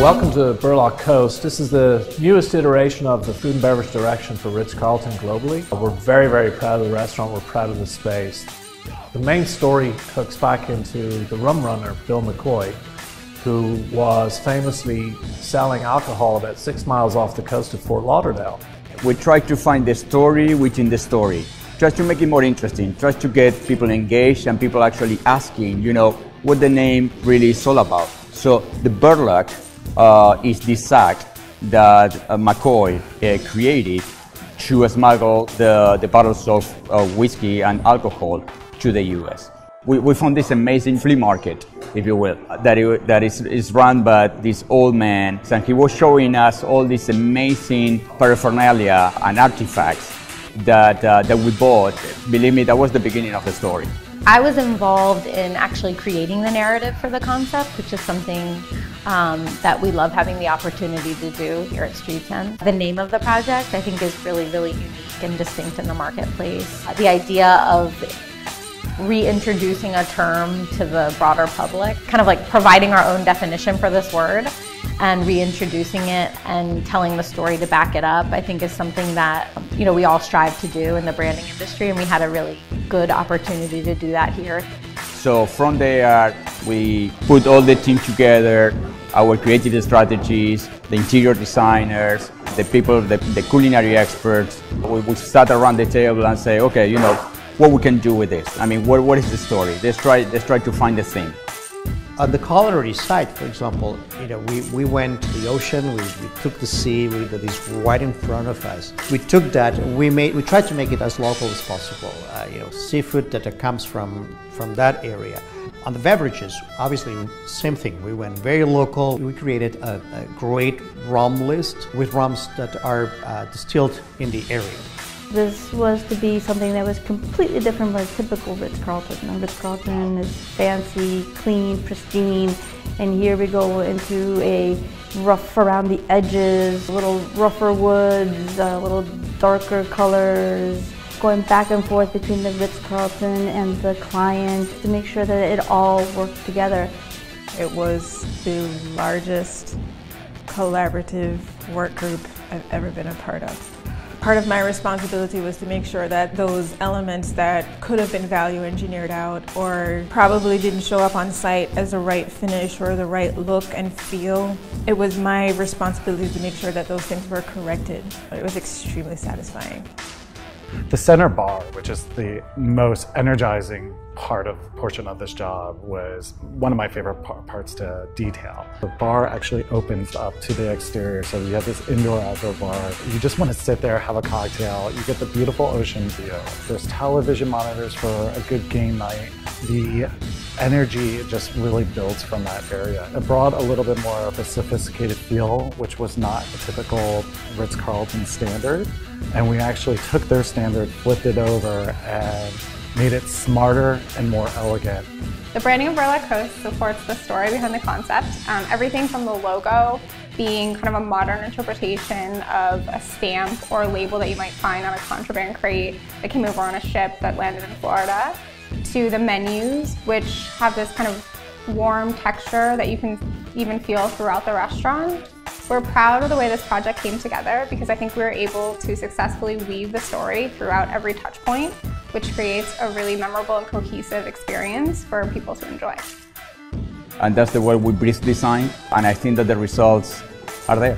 Welcome to Burlock Coast. This is the newest iteration of the food and beverage direction for Ritz-Carlton globally. We're very, very proud of the restaurant. We're proud of the space. The main story hooks back into the rum runner, Bill McCoy, who was famously selling alcohol about 6 miles off the coast of Fort Lauderdale. We try to find the story within the story. Try to make it more interesting. Try to get people engaged and people actually asking, what the name really is all about. So the Burlock is this sack that McCoy created to smuggle the bottles of whiskey and alcohol to the US. We found this amazing flea market, if you will, that is run by this old man, and he was showing us all these amazing paraphernalia and artifacts that we bought. Believe me, that was the beginning of the story. I was involved in actually creating the narrative for the concept, which is something that we love having the opportunity to do here at Streetsense. The name of the project, I think, is really, really unique and distinct in the marketplace. The idea of reintroducing a term to the broader public, kind of like providing our own definition for this word and reintroducing it and telling the story to back it up, I think is something that we all strive to do in the branding industry, and we had a really good opportunity to do that here. So from there, we put all the team together, our creative strategies, the interior designers, the people, the culinary experts. We sat around the table and say, okay, what we can do with this. I mean, what is the story? Let's try to find the thing. On the culinary side, for example, we went to the ocean, we took the sea, we did this right in front of us. We took that, we tried to make it as local as possible. Seafood that comes from that area. On the beverages, obviously, same thing. We went very local. We created a great rum list with rums that are distilled in the area. This was to be something that was completely different from a typical Ritz-Carlton. Ritz-Carlton is fancy, clean, pristine, and here we go into a rough around the edges, a little rougher woods, a little darker colors, going back and forth between the Ritz-Carlton and the client to make sure that it all worked together. It was the largest collaborative work group I've ever been a part of. Part of my responsibility was to make sure that those elements that could have been value engineered out or probably didn't show up on site as the right finish or the right look and feel, it was my responsibility to make sure that those things were corrected. It was extremely satisfying. The center bar, which is the most energizing portion of this job, was one of my favorite parts to detail. The bar actually opens up to the exterior, so you have this indoor-outdoor bar. You just want to sit there, have a cocktail. You get the beautiful ocean view. There's television monitors for a good game night. The energy just really builds from that area. It brought a little bit more of a sophisticated feel, which was not a typical Ritz-Carlton standard. And we actually took their standard, flipped it over, and made it smarter and more elegant. The branding of Burlock Coast supports the story behind the concept. Everything from the logo being kind of a modern interpretation of a stamp or a label that you might find on a contraband crate that came over on a ship that landed in Florida, to the menus, which have this kind of warm texture that you can even feel throughout the restaurant. We're proud of the way this project came together because I think we were able to successfully weave the story throughout every touch point, which creates a really memorable and cohesive experience for people to enjoy. And that's the way we breathe design, and I think that the results are there.